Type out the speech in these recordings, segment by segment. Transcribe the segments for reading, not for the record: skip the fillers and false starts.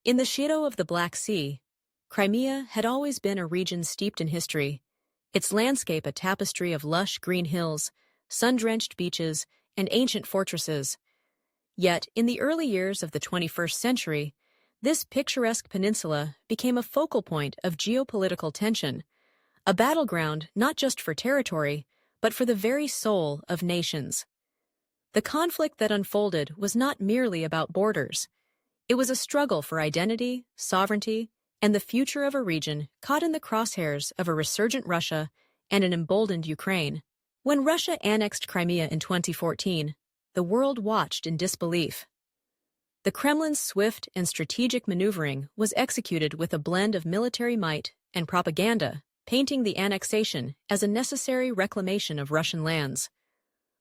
In the shadow of the Black Sea, Crimea had always been a region steeped in history, its landscape a tapestry of lush green hills, sun-drenched beaches, and ancient fortresses. Yet, in the early years of the 21st century, this picturesque peninsula became a focal point of geopolitical tension, a battleground not just for territory, but for the very soul of nations. The conflict that unfolded was not merely about borders. It was a struggle for identity, sovereignty, and the future of a region caught in the crosshairs of a resurgent Russia and an emboldened Ukraine. When Russia annexed Crimea in 2014, the world watched in disbelief. The Kremlin's swift and strategic maneuvering was executed with a blend of military might and propaganda, painting the annexation as a necessary reclamation of Russian lands.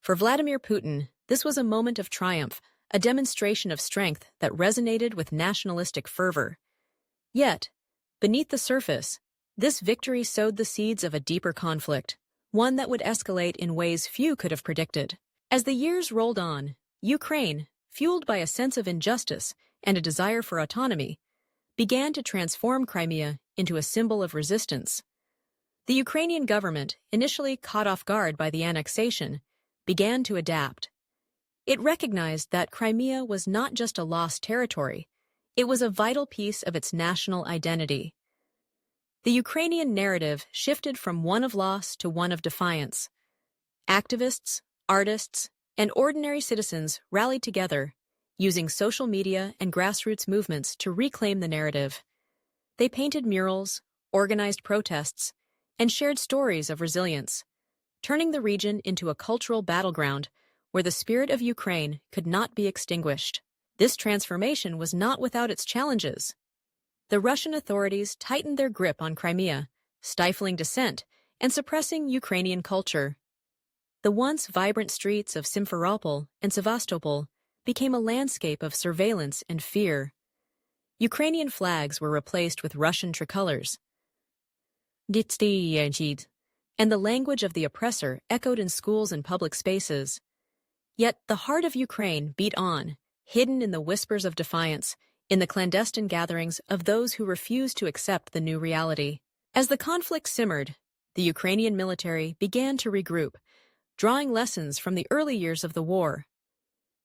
For Vladimir Putin, this was a moment of triumph, a demonstration of strength that resonated with nationalistic fervor. Yet, beneath the surface, this victory sowed the seeds of a deeper conflict, one that would escalate in ways few could have predicted. As the years rolled on, Ukraine, fueled by a sense of injustice and a desire for autonomy, began to transform Crimea into a symbol of resistance. The Ukrainian government, initially caught off guard by the annexation, began to adapt. It recognized that Crimea was not just a lost territory, it was a vital piece of its national identity. The Ukrainian narrative shifted from one of loss to one of defiance. Activists, artists, and ordinary citizens rallied together, using social media and grassroots movements to reclaim the narrative. They painted murals, organized protests, and shared stories of resilience, turning the region into a cultural battleground where the spirit of Ukraine could not be extinguished. This transformation was not without its challenges. The Russian authorities tightened their grip on Crimea, stifling dissent and suppressing Ukrainian culture. The once vibrant streets of Simferopol and Sevastopol became a landscape of surveillance and fear. Ukrainian flags were replaced with Russian tricolors, and the language of the oppressor echoed in schools and public spaces. Yet the heart of Ukraine beat on, hidden in the whispers of defiance, in the clandestine gatherings of those who refused to accept the new reality. As the conflict simmered, the Ukrainian military began to regroup, drawing lessons from the early years of the war.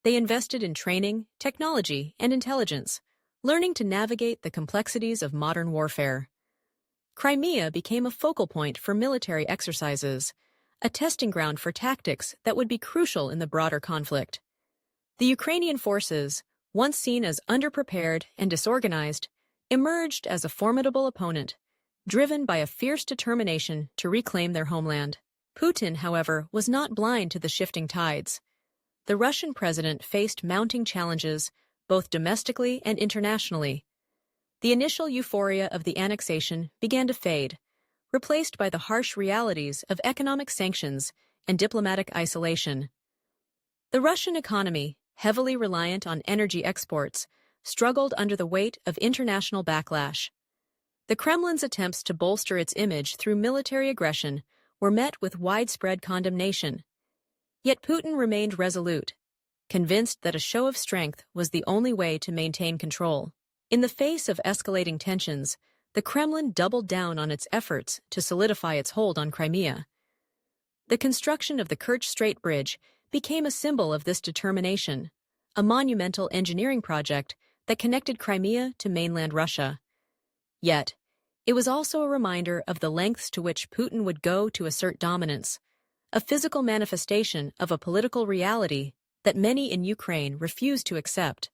They invested in training, technology, and intelligence, learning to navigate the complexities of modern warfare. Crimea became a focal point for military exercises, a testing ground for tactics that would be crucial in the broader conflict. The Ukrainian forces, once seen as underprepared and disorganized, emerged as a formidable opponent, driven by a fierce determination to reclaim their homeland. Putin, however, was not blind to the shifting tides. The Russian president faced mounting challenges, both domestically and internationally. The initial euphoria of the annexation began to fade, replaced by the harsh realities of economic sanctions and diplomatic isolation. The Russian economy, heavily reliant on energy exports, struggled under the weight of international backlash. The Kremlin's attempts to bolster its image through military aggression were met with widespread condemnation. Yet Putin remained resolute, convinced that a show of strength was the only way to maintain control. In the face of escalating tensions, the Kremlin doubled down on its efforts to solidify its hold on Crimea. The construction of the Kerch Strait Bridge became a symbol of this determination, a monumental engineering project that connected Crimea to mainland Russia. Yet, it was also a reminder of the lengths to which Putin would go to assert dominance, a physical manifestation of a political reality that many in Ukraine refused to accept.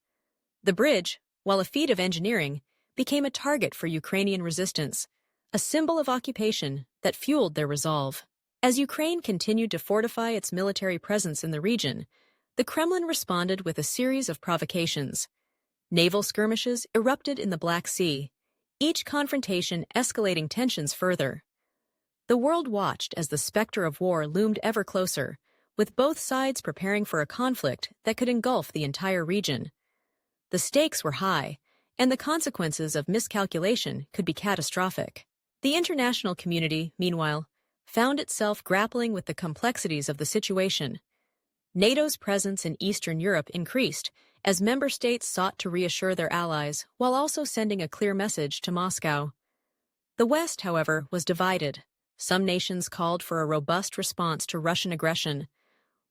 The bridge, while a feat of engineering, became a target for Ukrainian resistance, a symbol of occupation that fueled their resolve. As Ukraine continued to fortify its military presence in the region, the Kremlin responded with a series of provocations. Naval skirmishes erupted in the Black Sea, each confrontation escalating tensions further. The world watched as the specter of war loomed ever closer, with both sides preparing for a conflict that could engulf the entire region. The stakes were high, and the consequences of miscalculation could be catastrophic. The international community, meanwhile, found itself grappling with the complexities of the situation. NATO's presence in Eastern Europe increased, as member states sought to reassure their allies while also sending a clear message to Moscow. The West, however, was divided. Some nations called for a robust response to Russian aggression,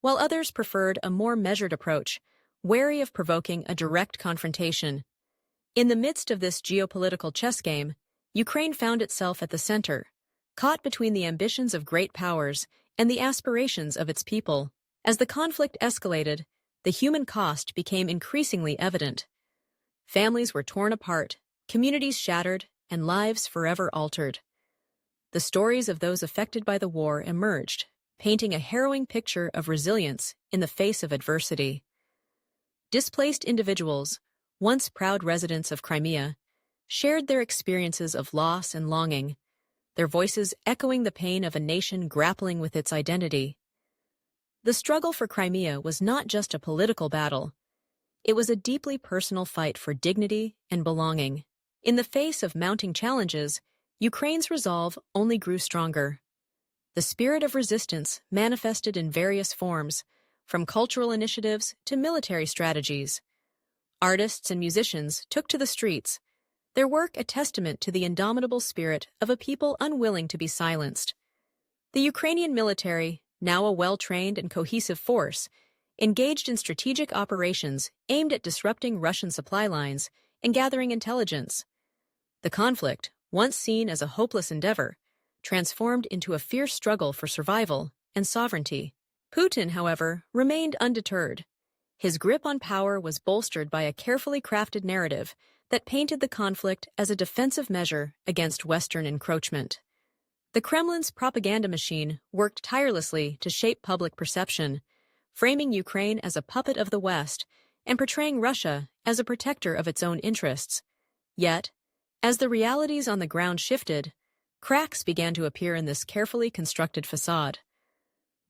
while others preferred a more measured approach, wary of provoking a direct confrontation. In the midst of this geopolitical chess game, Ukraine found itself at the center, caught between the ambitions of great powers and the aspirations of its people. As the conflict escalated, the human cost became increasingly evident. Families were torn apart, communities shattered, and lives forever altered. The stories of those affected by the war emerged, painting a harrowing picture of resilience in the face of adversity. Displaced individuals, once proud residents of Crimea, shared their experiences of loss and longing, their voices echoing the pain of a nation grappling with its identity. The struggle for Crimea was not just a political battle. It was a deeply personal fight for dignity and belonging. In the face of mounting challenges, Ukraine's resolve only grew stronger. The spirit of resistance manifested in various forms, from cultural initiatives to military strategies. Artists and musicians took to the streets, their work a testament to the indomitable spirit of a people unwilling to be silenced. The Ukrainian military, now a well-trained and cohesive force, engaged in strategic operations aimed at disrupting Russian supply lines and gathering intelligence. The conflict, once seen as a hopeless endeavor, transformed into a fierce struggle for survival and sovereignty. Putin, however, remained undeterred. His grip on power was bolstered by a carefully crafted narrative that painted the conflict as a defensive measure against Western encroachment. The Kremlin's propaganda machine worked tirelessly to shape public perception, framing Ukraine as a puppet of the West and portraying Russia as a protector of its own interests. Yet, as the realities on the ground shifted, cracks began to appear in this carefully constructed facade.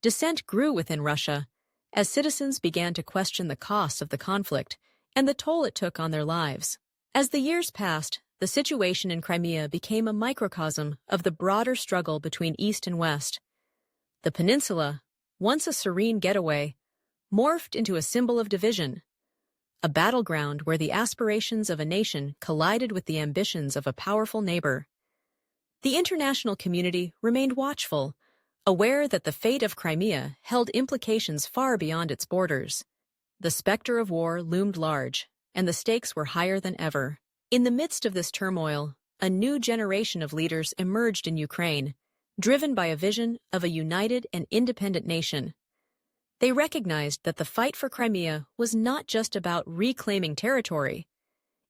Dissent grew within Russia as citizens began to question the costs of the conflict and the toll it took on their lives. As the years passed, the situation in Crimea became a microcosm of the broader struggle between East and West. The peninsula, once a serene getaway, morphed into a symbol of division, a battleground where the aspirations of a nation collided with the ambitions of a powerful neighbor. The international community remained watchful, aware that the fate of Crimea held implications far beyond its borders. The specter of war loomed large, and the stakes were higher than ever. In the midst of this turmoil, a new generation of leaders emerged in Ukraine, driven by a vision of a united and independent nation. They recognized that the fight for Crimea was not just about reclaiming territory.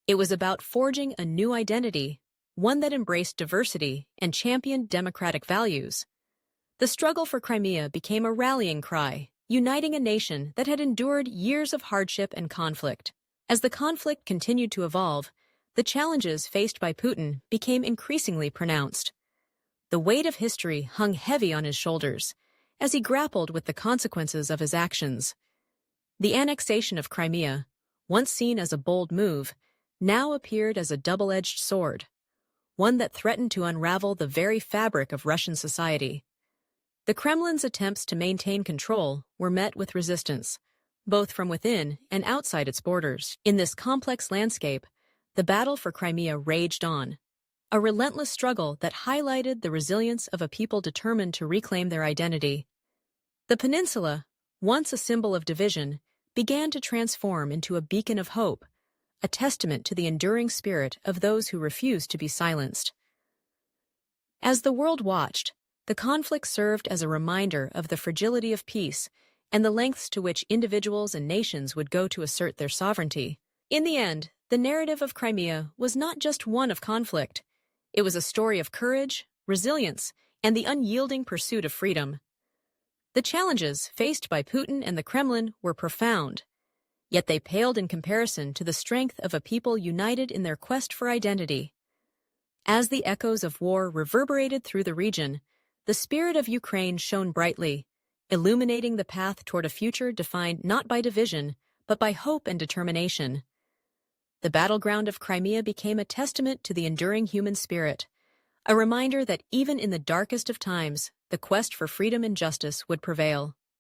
It was about forging a new identity, one that embraced diversity and championed democratic values. The struggle for Crimea became a rallying cry, uniting a nation that had endured years of hardship and conflict. As the conflict continued to evolve, the challenges faced by Putin became increasingly pronounced. The weight of history hung heavy on his shoulders as he grappled with the consequences of his actions. The annexation of Crimea, once seen as a bold move, now appeared as a double-edged sword, one that threatened to unravel the very fabric of Russian society. The Kremlin's attempts to maintain control were met with resistance, both from within and outside its borders. In this complex landscape, the battle for Crimea raged on, a relentless struggle that highlighted the resilience of a people determined to reclaim their identity. The peninsula, once a symbol of division, began to transform into a beacon of hope, a testament to the enduring spirit of those who refused to be silenced. As the world watched, the conflict served as a reminder of the fragility of peace and the lengths to which individuals and nations would go to assert their sovereignty. In the end, the narrative of Crimea was not just one of conflict. It was a story of courage, resilience, and the unyielding pursuit of freedom. The challenges faced by Putin and the Kremlin were profound, yet they paled in comparison to the strength of a people united in their quest for identity. As the echoes of war reverberated through the region, the spirit of Ukraine shone brightly, illuminating the path toward a future defined not by division, but by hope and determination. The battleground of Crimea became a testament to the enduring human spirit, a reminder that even in the darkest of times, the quest for freedom and justice would prevail.